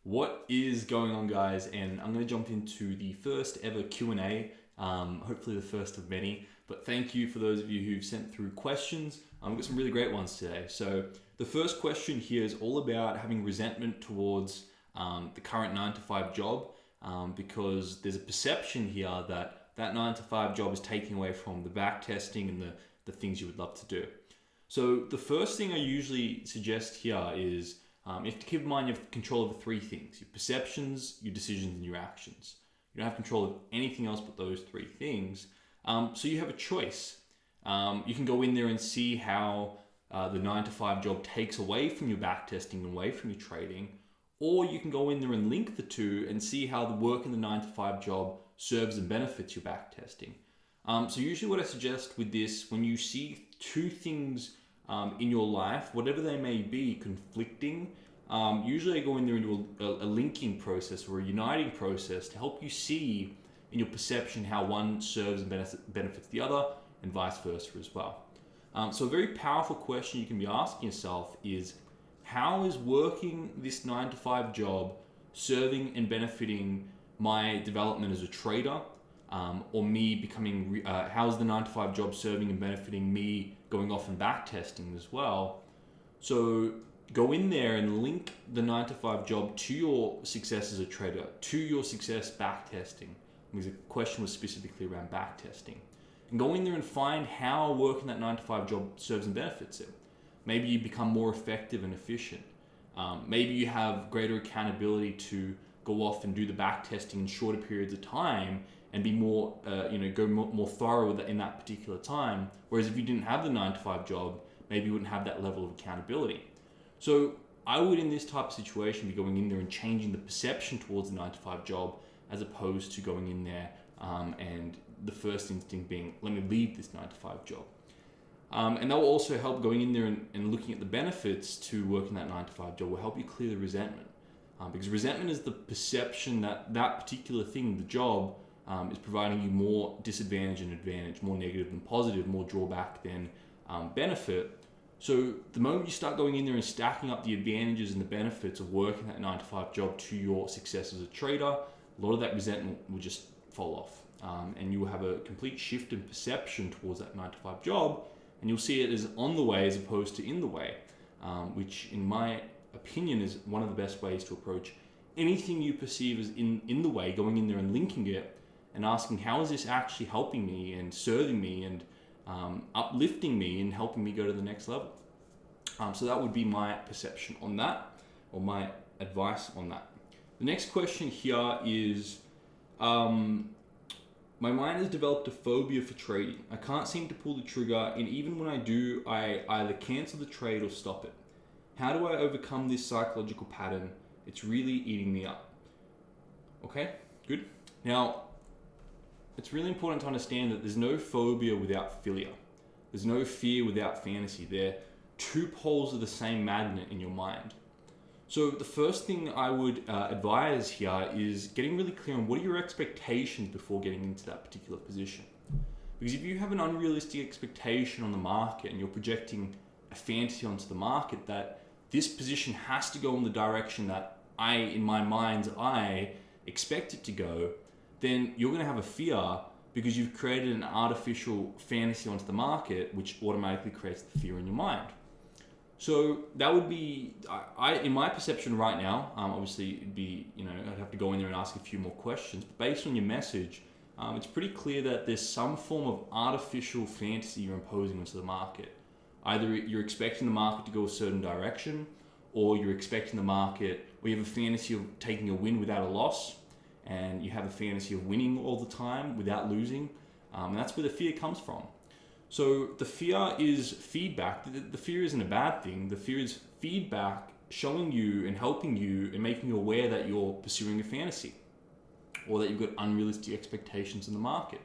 What is going on, guys? And I'm going to jump into the first ever Q&A, hopefully the first of many. But thank you for those of you who've sent through questions. We've got some really great ones today. So the first question here is all about having resentment towards the current 9-to-5 job, because there's a perception here that 9-to-5 job is taking away from the back testing and the things you would love to do. So the first thing I usually suggest here is you have to keep in mind you have control over three things: your perceptions, your decisions, and your actions. You don't have control of anything else but those three things. So you have a choice. You can go in there and see how the 9-to-5 job takes away from your back testing and away from your trading, or you can go in there and link the two and see how the work in the 9-to-5 job serves and benefits your back testing. So usually what I suggest with this, when you see two things in your life, whatever they may be, conflicting, usually I go in there into a linking process or a uniting process to help you see in your perception how one serves and benefits the other, and vice versa as well. So a very powerful question you can be asking yourself is, how is working this 9-to-5 job serving and benefiting my development as a trader? Or me becoming, how's the 9-to-5 job serving and benefiting me going off and back testing as well? So go in there and link the 9-to-5 job to your success as a trader, to your success back testing, because the question was specifically around back testing. And go in there and find how working that 9-to-5 job serves and benefits it. Maybe you become more effective and efficient. Maybe you have greater accountability to go off and do the back testing in shorter periods of time and be more, go more thorough in that particular time. Whereas if you didn't have the 9-to-5 job, maybe you wouldn't have that level of accountability. So I would, in this type of situation, be going in there and changing the perception towards the 9-to-5 job, as opposed to going in there and the first instinct being, let me leave this 9-to-5 job. And that will also help going in there and looking at the benefits to working that 9-to-5 job will help you clear the resentment. Because resentment is the perception that that particular thing, the job, is providing you more disadvantage and advantage, more negative than positive, more drawback than benefit. So the moment you start going in there and stacking up the advantages and the benefits of working that 9-to-5 job to your success as a trader, a lot of that resentment will just fall off. And you will have a complete shift in perception towards that 9-to-5 job, and you'll see it as on the way as opposed to in the way, which in my opinion is one of the best ways to approach anything you perceive as in the way, going in there and linking it and asking, how is this actually helping me and serving me and uplifting me and helping me go to the next level? So that would be my perception on that, or my advice on that. The next question here is, my mind has developed a phobia for trading. I can't seem to pull the trigger, and even when I do, I either cancel the trade or stop it. How do I overcome this psychological pattern? It's really eating me up. Okay, good. Now, it's really important to understand that there's no phobia without philia. There's no fear without fantasy. They're two poles of the same magnet in your mind. So the first thing I would advise here is getting really clear on what are your expectations before getting into that particular position. Because if you have an unrealistic expectation on the market and you're projecting a fantasy onto the market that this position has to go in the direction that in my mind's eye, expect it to go, then you're going to have a fear because you've created an artificial fantasy onto the market, which automatically creates the fear in your mind. So that would be, in my perception right now, obviously it'd be, I'd have to go in there and ask a few more questions, but based on your message, it's pretty clear that there's some form of artificial fantasy you're imposing onto the market. Either you're expecting the market to go a certain direction, or you're expecting the market, or you have a fantasy of taking a win without a loss, and you have a fantasy of winning all the time without losing, and that's where the fear comes from. So the fear is feedback. The fear isn't a bad thing. The fear is feedback showing you and helping you and making you aware that you're pursuing a fantasy, or that you've got unrealistic expectations in the market.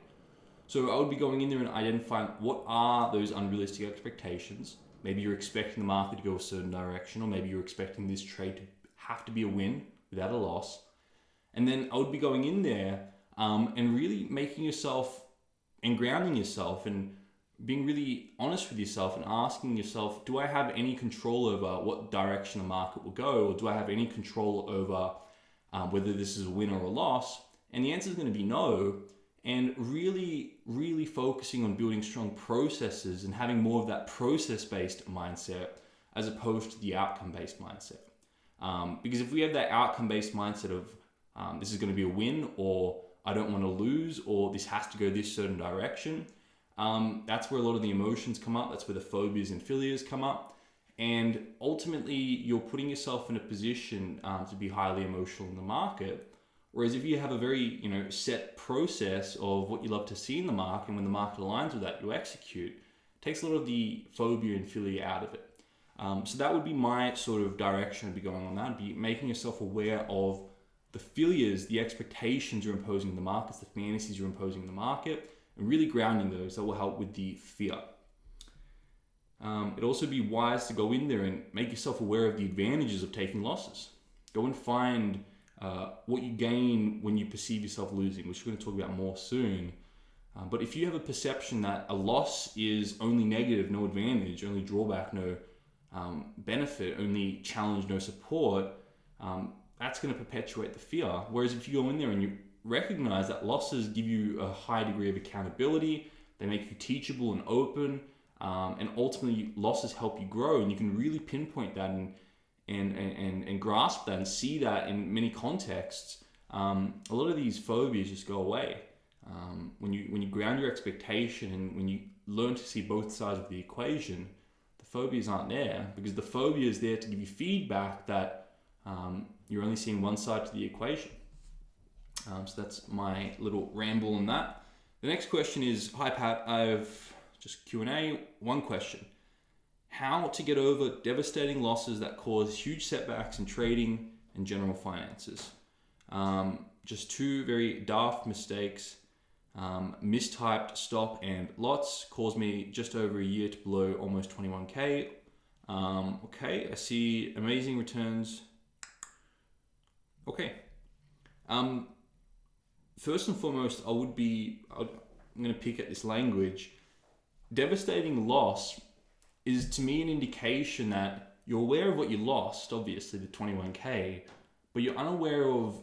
So I would be going in there and identifying what are those unrealistic expectations. Maybe you're expecting the market to go a certain direction, or maybe you're expecting this trade to have to be a win without a loss. And then I would be going in there and really making yourself and grounding yourself and being really honest with yourself and asking yourself, do I have any control over what direction the market will go? Or do I have any control over whether this is a win or a loss? And the answer is going to be no. And really, really focusing on building strong processes and having more of that process-based mindset as opposed to the outcome-based mindset. Because if we have that outcome-based mindset of this is going to be a win, or I don't want to lose, or this has to go this certain direction, that's where a lot of the emotions come up. That's where the phobias and philias come up. And ultimately, you're putting yourself in a position to be highly emotional in the market. Whereas if you have a very set process of what you love to see in the market, and when the market aligns with that, you execute, it takes a lot of the phobia and philia out of it. So that would be my sort of direction I'd be going on that. Be making yourself aware of the philias, the expectations you're imposing in the markets, the fantasies you're imposing in the market, and really grounding those. That will help with the fear. It'd also be wise to go in there and make yourself aware of the advantages of taking losses. Go and find what you gain when you perceive yourself losing, which we're going to talk about more soon. But if you have a perception that a loss is only negative, no advantage, only drawback, no benefit, only challenge, no support, that's going to perpetuate the fear. Whereas if you go in there and you recognize that losses give you a high degree of accountability, they make you teachable and open, and ultimately losses help you grow, and you can really pinpoint that and grasp that and see that in many contexts, a lot of these phobias just go away. When you ground your expectation and when you learn to see both sides of the equation, the phobias aren't there, because the phobia is there to give you feedback that you're only seeing one side to the equation. So that's my little ramble on that. The next question is, hi Pat, I've just Q&A, one question. How to get over devastating losses that cause huge setbacks in trading and general finances. Just two very daft mistakes. Mistyped stop and lots caused me just over a year to blow almost 21K. Okay, I see amazing returns. Okay. First and foremost, I'm going to pick at this language. Devastating loss is to me an indication that you're aware of what you lost, obviously the 21K, but you're unaware of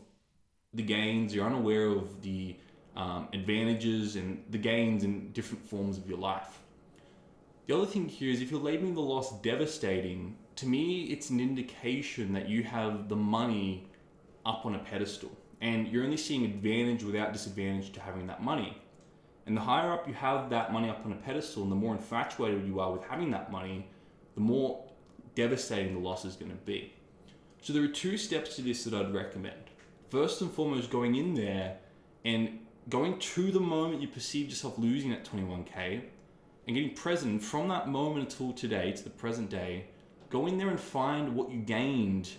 the gains, you're unaware of the advantages and the gains in different forms of your life. The other thing here is if you're labeling the loss devastating, to me it's an indication that you have the money up on a pedestal and you're only seeing advantage without disadvantage to having that money. And the higher up you have that money up on a pedestal and the more infatuated you are with having that money, the more devastating the loss is going to be. So there are two steps to this that I'd recommend. First and foremost, going in there and going to the moment you perceived yourself losing that 21K and getting present from that moment until today, to the present day, go in there and find what you gained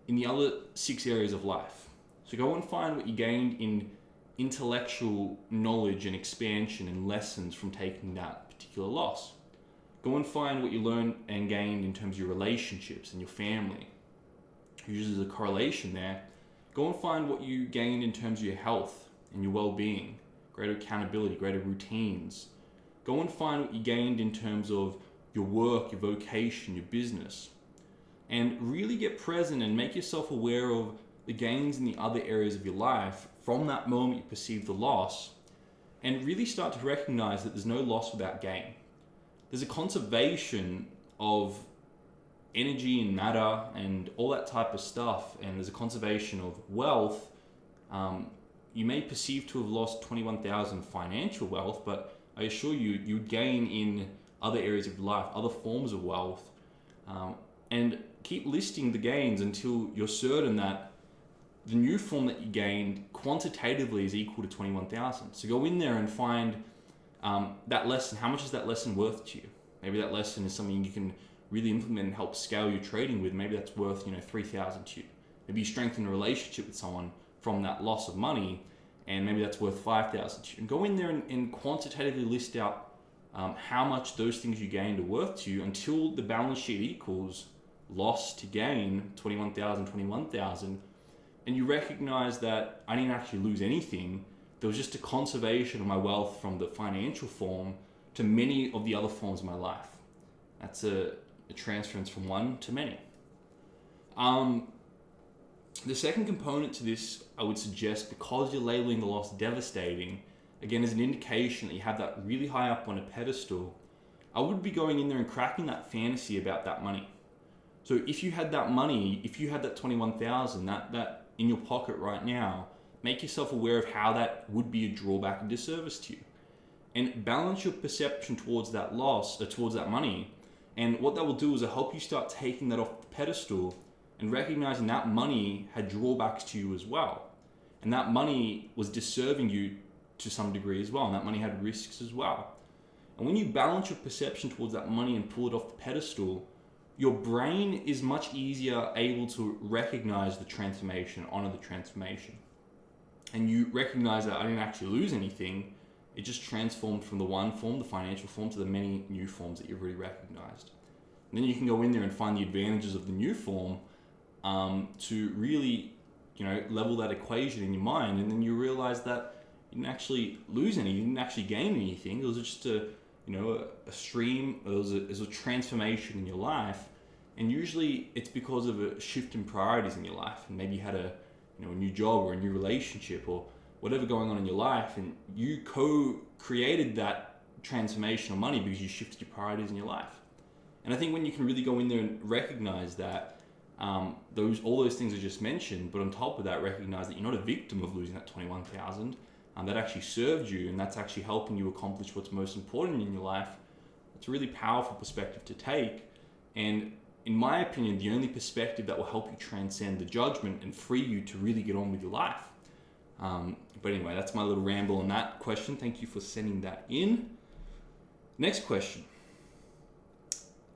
in the other 6 areas of life. So go and find what you gained in intellectual knowledge and expansion and lessons from taking that particular loss. Go and find what you learned and gained in terms of your relationships and your family. Usually there's a correlation there. Go and find what you gained in terms of your health and your well-being, greater accountability, greater routines. Go and find what you gained in terms of your work, your vocation, your business. And really get present and make yourself aware of the gains in the other areas of your life from that moment you perceive the loss, and really start to recognize that there's no loss without gain. There's a conservation of energy and matter and all that type of stuff, and there's a conservation of wealth. You may perceive to have lost 21,000 financial wealth, but I assure you, you gain in other areas of life, other forms of wealth, and keep listing the gains until you're certain that the new form that you gained quantitatively is equal to 21,000. So go in there and find that lesson. How much is that lesson worth to you? Maybe that lesson is something you can really implement and help scale your trading with. Maybe that's worth 3,000 to you. Maybe you strengthen a relationship with someone from that loss of money, and maybe that's worth 5,000 to you. And go in there and quantitatively list out how much those things you gained are worth to you until the balance sheet equals loss to gain, 21,000, and you recognize that I didn't actually lose anything. There was just a conservation of my wealth from the financial form to many of the other forms of my life. That's a transference from one to many. The second component to this, I would suggest, because you're labeling the loss devastating, again, as an indication that you have that really high up on a pedestal, I would be going in there and cracking that fantasy about that money. So if you had that money, if you had that 21,000, that in your pocket right now, make yourself aware of how that would be a drawback and disservice to you. And balance your perception towards that loss, or towards that money. And what that will do is it'll help you start taking that off the pedestal and recognizing that money had drawbacks to you as well. And that money was disserving you to some degree as well. And that money had risks as well. And when you balance your perception towards that money and pull it off the pedestal, your brain is much easier able to recognize the transformation, honor the transformation. And you recognize that I didn't actually lose anything. It just transformed from the one form, the financial form, to the many new forms that you've already recognized. And then you can go in there and find the advantages of the new form to really, level that equation in your mind. And then you realize that you didn't actually lose any, you didn't actually gain anything. It was just a stream, it was a transformation in your life. And usually it's because of a shift in priorities in your life. And maybe you had a new job or a new relationship or whatever going on in your life, and you co-created that transformation of money because you shifted your priorities in your life. And I think when you can really go in there and recognize that all those things I just mentioned, but on top of that, recognize that you're not a victim of losing that 21,000, that actually served you, and that's actually helping you accomplish what's most important in your life. It's a really powerful perspective to take. And in my opinion, the only perspective that will help you transcend the judgment and free you to really get on with your life. But anyway, that's my little ramble on that question. Thank you for sending that in. Next question.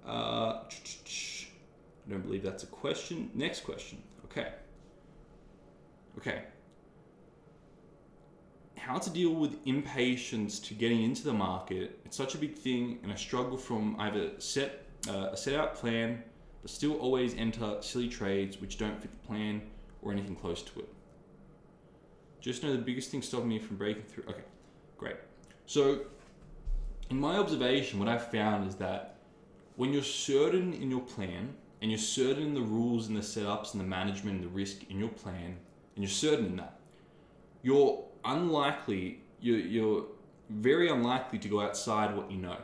I don't believe that's a question. Next question. Okay. How to deal with impatience to getting into the market. It's such a big thing, and I struggle from either a set out plan, but still always enter silly trades which don't fit the plan or anything close to it. Just know the biggest thing stopping me from breaking through. Okay, great. So in my observation, what I've found is that when you're certain in your plan and you're certain in the rules and the setups and the management and the risk in your plan, and you're certain in that, you're very unlikely to go outside what you know.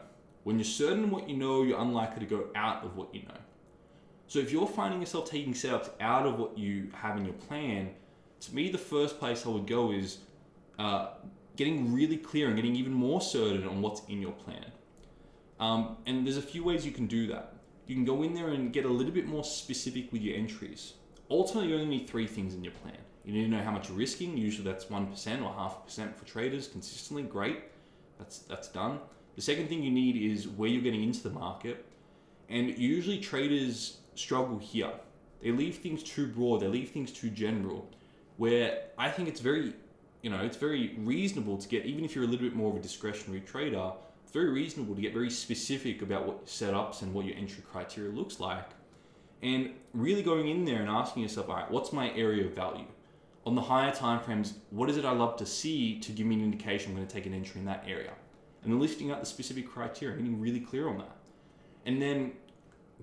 When you're certain in what you know, you're unlikely to go out of what you know. So if you're finding yourself taking setups out of what you have in your plan, to me, the first place I would go is getting really clear and getting even more certain on what's in your plan. And there's a few ways you can do that. You can go in there and get a little bit more specific with your entries. Ultimately, you only need 3 things in your plan. You need to know how much you're risking. Usually that's 1% or 0.5% for traders consistently. Great. That's done. The second thing you need is where you're getting into the market. And usually traders struggle here. They leave things too broad. They leave things too general. Where I think it's very reasonable to get, even if you're a little bit more of a discretionary trader, it's very reasonable to get very specific about what your setups and what your entry criteria looks like. And really going in there and asking yourself, all right, what's my area of value? On the higher time frames, what is it I love to see to give me an indication I'm going to take an entry in that area? And then listing out the specific criteria, getting really clear on that. And then,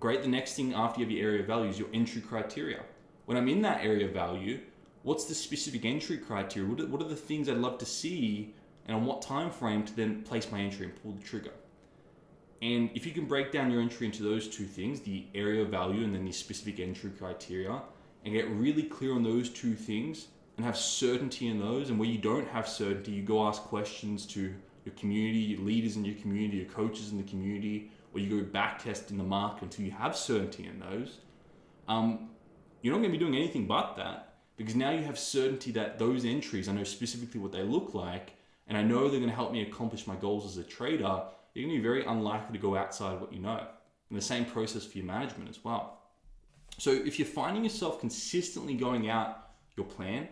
great, the next thing after you have your area of value is your entry criteria. When I'm in that area of value, what's the specific entry criteria? What are the things I'd love to see, and on what time frame to then place my entry and pull the trigger? And if you can break down your entry into those 2 things, the area of value and then the specific entry criteria, and get really clear on those 2 things and have certainty in those, and where you don't have certainty, you go ask questions to your community, your leaders in your community, your coaches in the community, or you go back test in the market until you have certainty in those. You're not going to be doing anything but that, because now you have certainty that those entries, I know specifically what they look like, and I know they're going to help me accomplish my goals as a trader. You're going to be very unlikely to go outside what you know. And the same process for your management as well. So if you're finding yourself consistently going out your plan,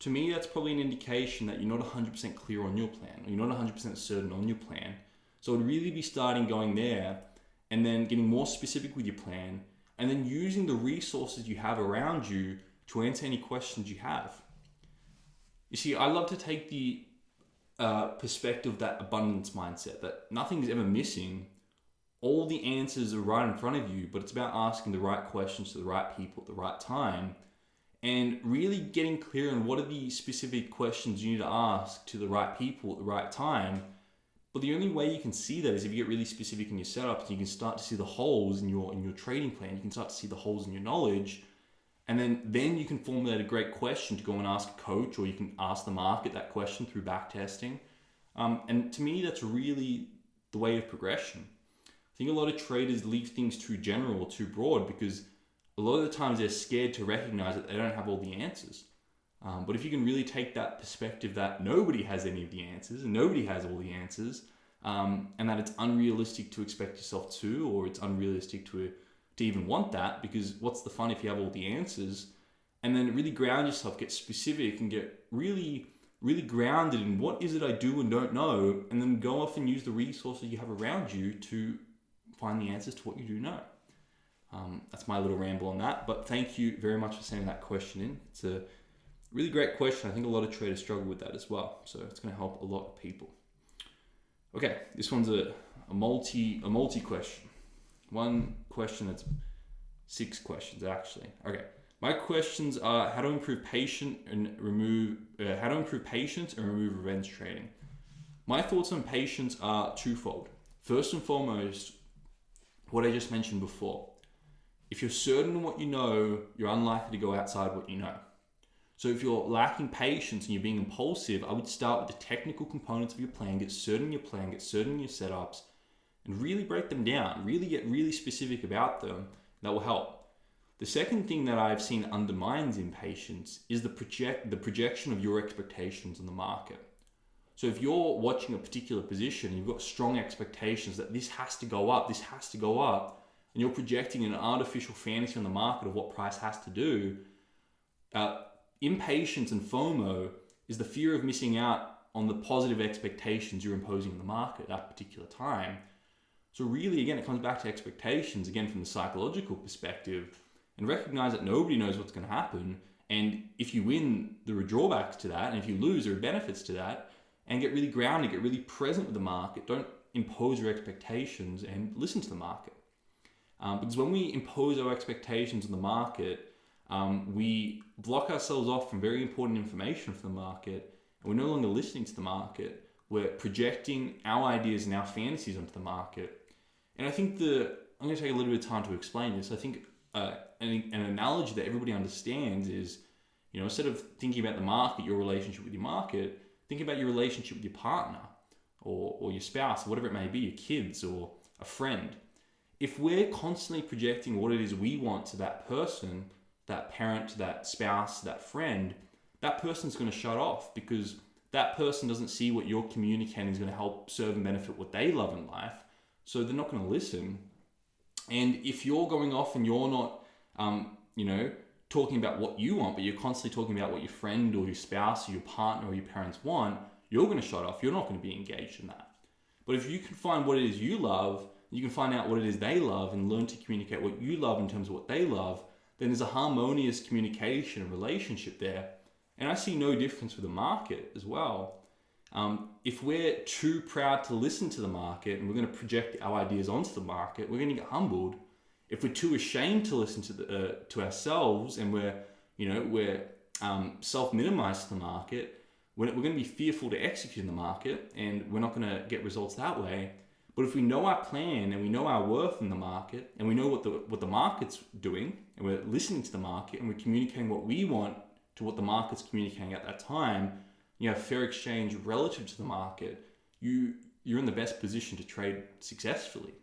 to me, that's probably an indication that you're not 100% clear on your plan, or you're not 100% certain on your plan. So it would really be starting going there and then getting more specific with your plan, and then using the resources you have around you to answer any questions you have. You see, I love to take the perspective, that abundance mindset, that nothing's ever missing. All the answers are right in front of you, but it's about asking the right questions to the right people at the right time. and really getting clear on what are the specific questions you need to ask to the right people at the right time. But the only way you can see that is if you get really specific in your setups. You can start to see the holes in your trading plan. You can start to see the holes in your knowledge, and then you can formulate a great question to go and ask a coach, or you can ask the market that question through back testing. And to me, that's really the way of progression. I think a lot of traders leave things too general or too broad because a lot of the times they're scared to recognize that they don't have all the answers. But if you can really take that perspective that nobody has any of the answers and nobody has all the answers, and that it's unrealistic to expect yourself to, or it's unrealistic to even want that, because what's the fun if you have all the answers? And then really ground yourself, get specific, and get really, really grounded in what is it I do and don't know, and then go off and use the resources you have around you to find the answers to what you do know. That's my little ramble on that, but thank you very much for sending that question in. It's a really great question. I think a lot of traders struggle with that as well, so it's going to help a lot of people. Okay, this one's a multi question. One question that's 6 questions actually. Okay, my questions are how to improve patience and remove revenge trading. My thoughts on patience are twofold. First and foremost, what I just mentioned before. If you're certain in what you know, you're unlikely to go outside what you know. So if you're lacking patience and you're being impulsive, I would start with the technical components of your plan, get certain in your plan, get certain in your setups, and really break them down, really get really specific about them. That will help. The second thing that I've seen undermines impatience is the projection of your expectations in the market. So if you're watching a particular position, and you've got strong expectations that this has to go up, and you're projecting an artificial fantasy on the market of what price has to do, impatience and FOMO is the fear of missing out on the positive expectations you're imposing on the market at that particular time. So really, again, it comes back to expectations, again, from the psychological perspective, and recognize that nobody knows what's going to happen. And if you win, there are drawbacks to that. And if you lose, there are benefits to that. And get really grounded, get really present with the market. Don't impose your expectations, and listen to the market. Because when we impose our expectations on the market, we block ourselves off from very important information from the market, and we're no longer listening to the market. We're projecting our ideas and our fantasies onto the market. And I think I'm going to take a little bit of time to explain this. I think an analogy that everybody understands is, instead of thinking about the market, your relationship with your market, think about your relationship with your partner or your spouse, or whatever it may be, your kids or a friend. If we're constantly projecting what it is we want to that person, that parent, that spouse, that friend, that person's going to shut off, because that person doesn't see what you're communicating is going to help serve and benefit what they love in life. So they're not going to listen. And if you're going off and you're not, talking about what you want, but you're constantly talking about what your friend or your spouse or your partner or your parents want, you're going to shut off. You're not going to be engaged in that. But if you can find what it is you love, you can find out what it is they love and learn to communicate what you love in terms of what they love, then there's a harmonious communication and relationship there. And I see no difference with the market as well. If we're too proud to listen to the market and we're going to project our ideas onto the market, we're going to get humbled. If we're too ashamed to listen to ourselves and we're self-minimized to the market, we're going to be fearful to execute in the market, and we're not going to get results that way. But if we know our plan and we know our worth in the market, and we know what the market's doing, and we're listening to the market and we're communicating what we want to what the market's communicating at that time, you have fair exchange relative to the market, you're in the best position to trade successfully.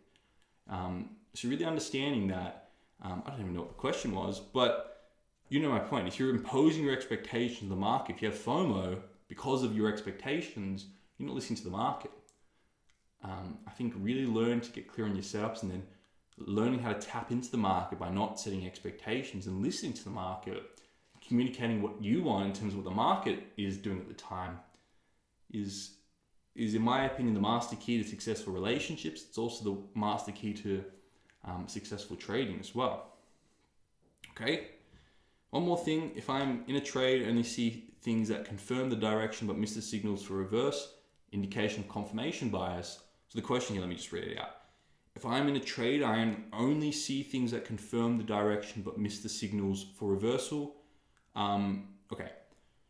So really understanding that, I don't even know what the question was, but you know my point. If you're imposing your expectations on the market, if you have FOMO because of your expectations, you're not listening to the market. I think really learn to get clear on your setups, and then learning how to tap into the market by not setting expectations and listening to the market, communicating what you want in terms of what the market is doing at the time is in my opinion the master key to successful relationships. It's also the master key to successful trading as well. Okay, one more thing. If I'm in a trade, I only see things that confirm the direction but miss the signals for reverse, indication of confirmation bias. So the question here, let me just read it out. If I'm in a trade, I only see things that confirm the direction but miss the signals for reversal. Okay,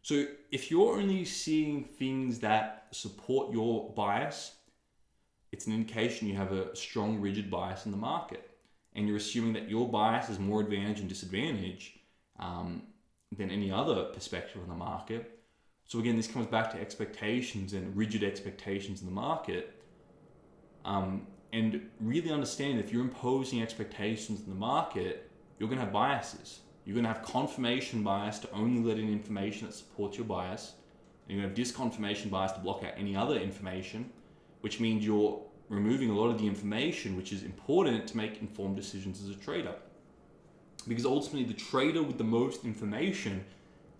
so if you're only seeing things that support your bias, it's an indication you have a strong, rigid bias in the market. And you're assuming that your bias is more advantage and disadvantage than any other perspective on the market. So again, this comes back to expectations and rigid expectations in the market. And really understand if you're imposing expectations in the market, you're going to have biases. You're going to have confirmation bias to only let in information that supports your bias. And you're going to have disconfirmation bias to block out any other information, which means you're removing a lot of the information which is important to make informed decisions as a trader. Because ultimately the trader with the most information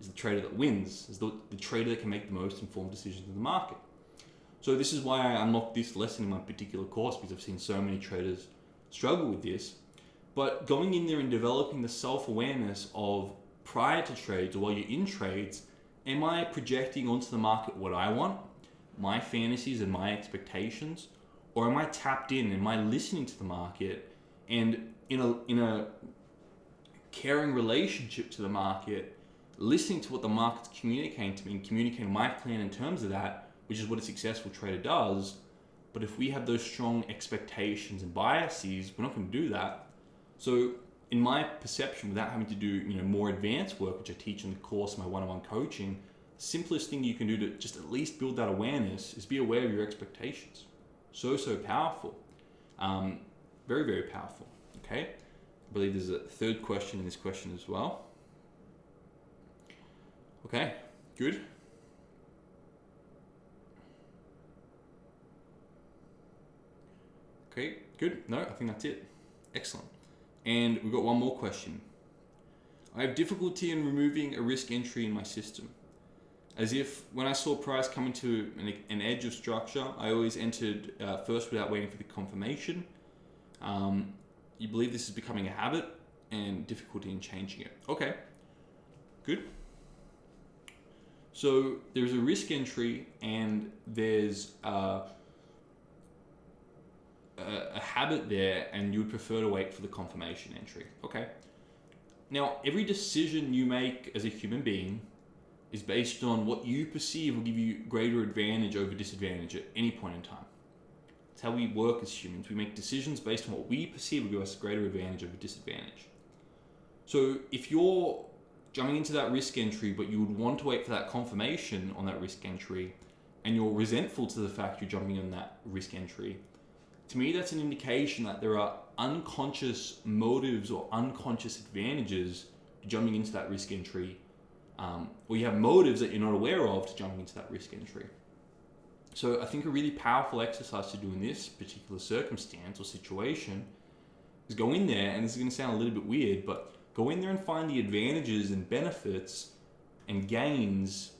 is the trader that wins, is the trader that can make the most informed decisions in the market. So this is why I unlocked this lesson in my particular course, because I've seen so many traders struggle with this. But going in there and developing the self-awareness of prior to trades or while you're in trades, am I projecting onto the market what I want, my fantasies and my expectations? Or am I tapped in? Am I listening to the market and in a caring relationship to the market, listening to what the market's communicating to me and communicating my plan in terms of that, which is what a successful trader does. But if we have those strong expectations and biases, we're not going to do that. So in my perception, without having to do more advanced work, which I teach in the course, my one-on-one coaching, the simplest thing you can do to just at least build that awareness is be aware of your expectations. So powerful. Very, very powerful. Okay. I believe there's a third question in this question as well. Okay, good. Okay, good. No, I think that's it. Excellent. And we've got one more question. I have difficulty in removing a risk entry in my system. As if when I saw price coming to an edge of structure, I always entered first without waiting for the confirmation. You believe this is becoming a habit and difficulty in changing it. Okay, good. So there's a risk entry and there's a habit there, and you would prefer to wait for the confirmation entry. Okay. Now, every decision you make as a human being is based on what you perceive will give you greater advantage over disadvantage at any point in time. It's how we work as humans. We make decisions based on what we perceive will give us greater advantage over disadvantage. So if you're jumping into that risk entry, but you would want to wait for that confirmation on that risk entry, and you're resentful to the fact you're jumping in that risk entry, to me that's an indication that there are unconscious motives or unconscious advantages to jumping into that risk entry, or you have motives that you're not aware of to jumping into that risk entry. So I think a really powerful exercise to do in this particular circumstance or situation is go in there, and this is going to sound a little bit weird, but go in there and find the advantages and benefits and gains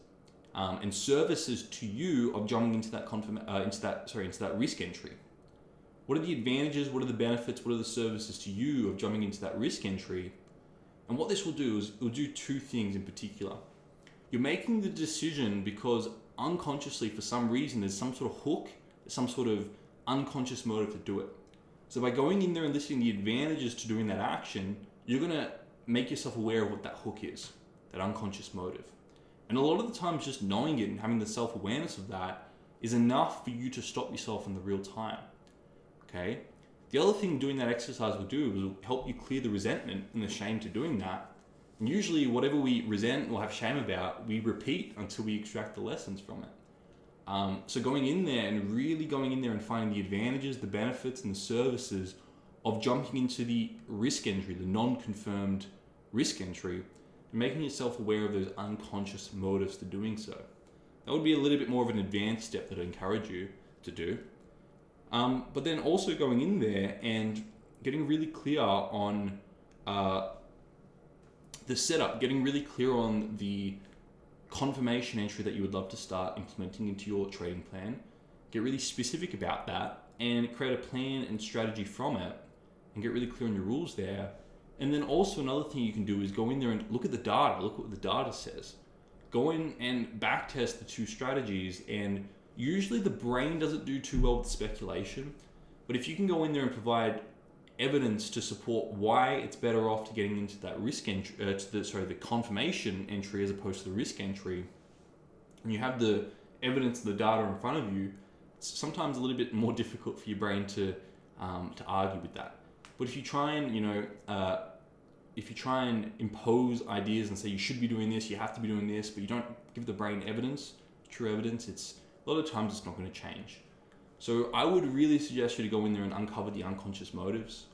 and services to you of jumping into that risk entry. What are the advantages? What are the benefits? What are the services to you of jumping into that risk entry? And what this will do is it will do two things in particular. You're making the decision because unconsciously, for some reason, there's some sort of hook, some sort of unconscious motive to do it. So by going in there and listing the advantages to doing that action, you're going to make yourself aware of what that hook is, that unconscious motive. And a lot of the times just knowing it and having the self-awareness of that is enough for you to stop yourself in the real time. Okay? The other thing doing that exercise will do is will help you clear the resentment and the shame to doing that. And usually whatever we resent or have shame about, we repeat until we extract the lessons from it. So going in there and really going in there and finding the advantages, the benefits and the services of jumping into the risk entry, the non-confirmed risk entry, and making yourself aware of those unconscious motives to doing so. That would be a little bit more of an advanced step that I encourage you to do. But then also going in there and getting really clear on the setup, getting really clear on the confirmation entry that you would love to start implementing into your trading plan. Get really specific about that and create a plan and strategy from it and get really clear on your rules there. And then also another thing you can do is go in there and look at the data, look what the data says. Go in and back test the two strategies, and usually the brain doesn't do too well with speculation, but if you can go in there and provide evidence to support why it's better off to getting into that risk entry, the confirmation entry as opposed to the risk entry, and you have the evidence, the data in front of you, it's sometimes a little bit more difficult for your brain to argue with that. But if you try and impose ideas and say you should be doing this, you have to be doing this, but you don't give the brain evidence, true evidence, it's a lot of times it's not going to change. So I would really suggest you to go in there and uncover the unconscious motives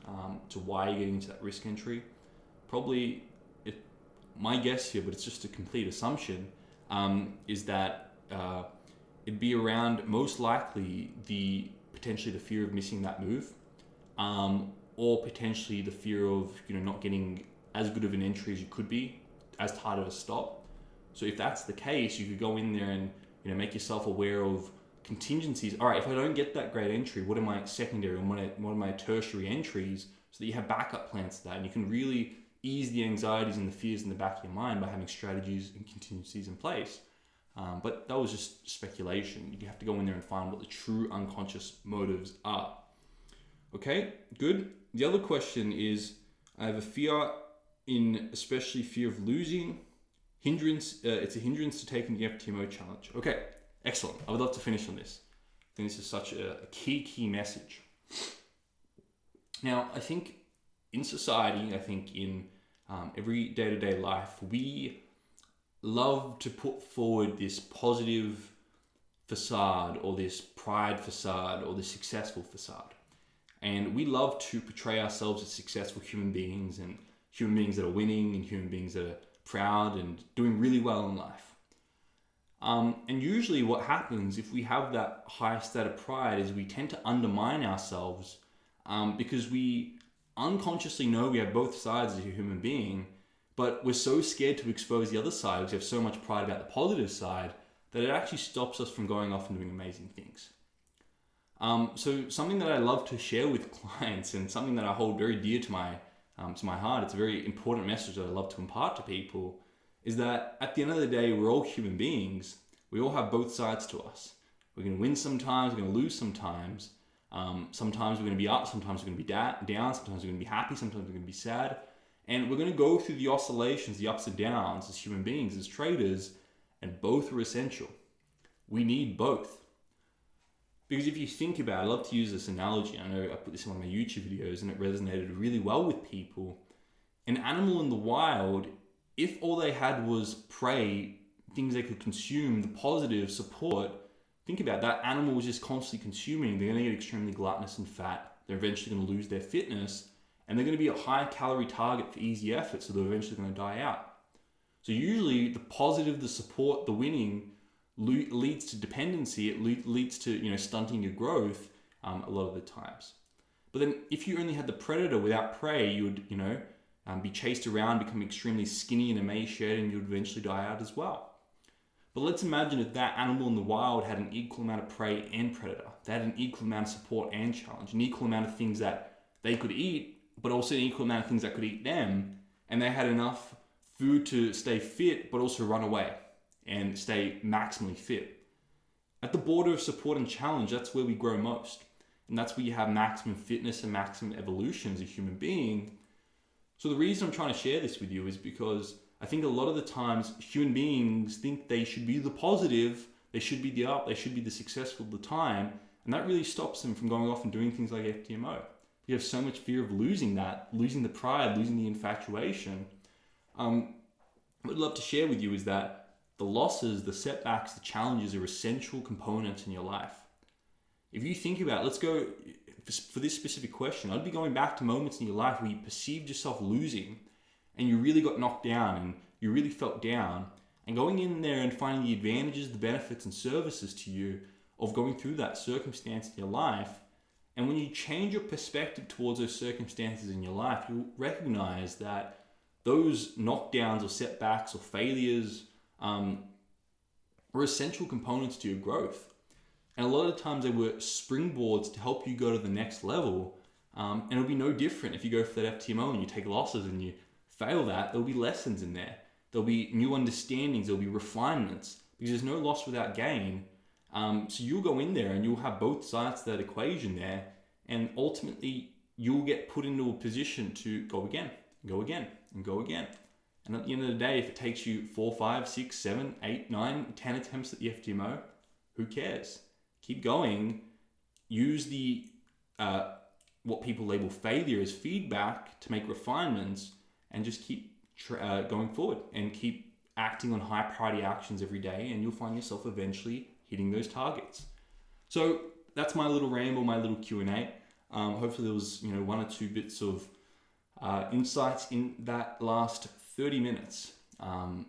to why you're getting into that risk entry. Probably, my guess here, but it's just a complete assumption, is that it'd be around most likely potentially the fear of missing that move, or potentially the fear of not getting as good of an entry as you could be, as tight of a stop. So if that's the case, you could go in there and make yourself aware of contingencies. All right, if I don't get that great entry, what are my secondary and what are my tertiary entries, so that you have backup plans to that, and you can really ease the anxieties and the fears in the back of your mind by having strategies and contingencies in place. But that was just speculation. You have to go in there and find what the true unconscious motives are. Okay, good. The other question is, I have a fear especially fear of losing. It's a hindrance to taking the FTMO challenge. Okay, excellent. I would love to finish on this. I think this is such a key message. Now, I think in society, in every day-to-day life, we love to put forward this positive facade or this pride facade or this successful facade. And we love to portray ourselves as successful human beings, and human beings that are winning, and human beings that are proud and doing really well in life. And usually what happens if we have that high state of pride is we tend to undermine ourselves because we unconsciously know we have both sides as a human being, but we're so scared to expose the other side because we have so much pride about the positive side that it actually stops us from going off and doing amazing things. So something that I love to share with clients, and something that I hold very dear to my heart, it's a very important message that I love to impart to people, is that at the end of the day, we're all human beings. We all have both sides to us. We're going to win sometimes, we're going to lose sometimes. Sometimes we're going to be up, sometimes we're going to be down, sometimes we're going to be happy, sometimes we're going to be sad. And we're going to go through the oscillations, the ups and downs as human beings, as traders, and both are essential. We need both. Because if you think about it, I love to use this analogy. I know I put this in one of my YouTube videos and it resonated really well with people. An animal in the wild, if all they had was prey, things they could consume, the positive support, think about that animal was just constantly consuming. They're going to get extremely gluttonous and fat. They're eventually going to lose their fitness, and they're going to be a high calorie target for easy effort, so they're eventually going to die out. So usually the positive, the support, the winning leads to dependency. It leads to stunting your growth a lot of the times. But then if you only had the predator without prey, you would be chased around, become extremely skinny and emaciated, and you would eventually die out as well. But let's imagine if that animal in the wild had an equal amount of prey and predator. They had an equal amount of support and challenge, an equal amount of things that they could eat, but also an equal amount of things that could eat them. And they had enough food to stay fit, but also run away and stay maximally fit. At the border of support and challenge, that's where we grow most. And that's where you have maximum fitness and maximum evolution as a human being. So the reason I'm trying to share this with you is because I think a lot of the times human beings think they should be the positive, they should be the up, they should be the successful all the time. And that really stops them from going off and doing things like FTMO. You have so much fear of losing that, losing the pride, losing the infatuation. What I'd love to share with you is that the losses, the setbacks, the challenges are essential components in your life. If you think about it, let's go, for this specific question, I'd be going back to moments in your life where you perceived yourself losing and you really got knocked down and you really felt down, and going in there and finding the advantages, the benefits and services to you of going through that circumstance in your life. And when you change your perspective towards those circumstances in your life, you'll recognize that those knockdowns or setbacks or failures were essential components to your growth. And a lot of the times they were springboards to help you go to the next level. And it'll be no different if you go for that FTMO and you take losses and you fail that. There'll be lessons in there. There'll be new understandings. There'll be refinements, because there's no loss without gain. So you'll go in there and you'll have both sides to that equation there. And ultimately, you'll get put into a position to go again, go again, and go again. And at the end of the day, if it takes you 4, 5, 6, 7, 8, 9, 10 attempts at the FTMO, who cares? Keep going. Use the what people label failure as feedback to make refinements, and just keep going forward and keep acting on high priority actions every day, and you'll find yourself eventually hitting those targets. So that's my little ramble, my little Q&A. Hopefully there was 1 or 2 bits of insights in that last 30 minutes.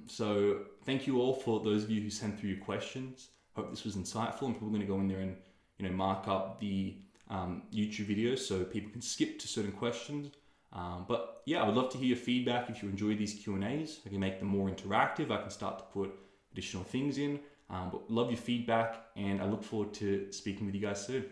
So thank you all for those of you who sent through your questions. Hope this was insightful, and people are going to go in there and mark up the YouTube videos so people can skip to certain questions. But yeah, I would love to hear your feedback. If you enjoy these Q&As, I can make them more interactive. I can start to put additional things in. But love your feedback, and I look forward to speaking with you guys soon.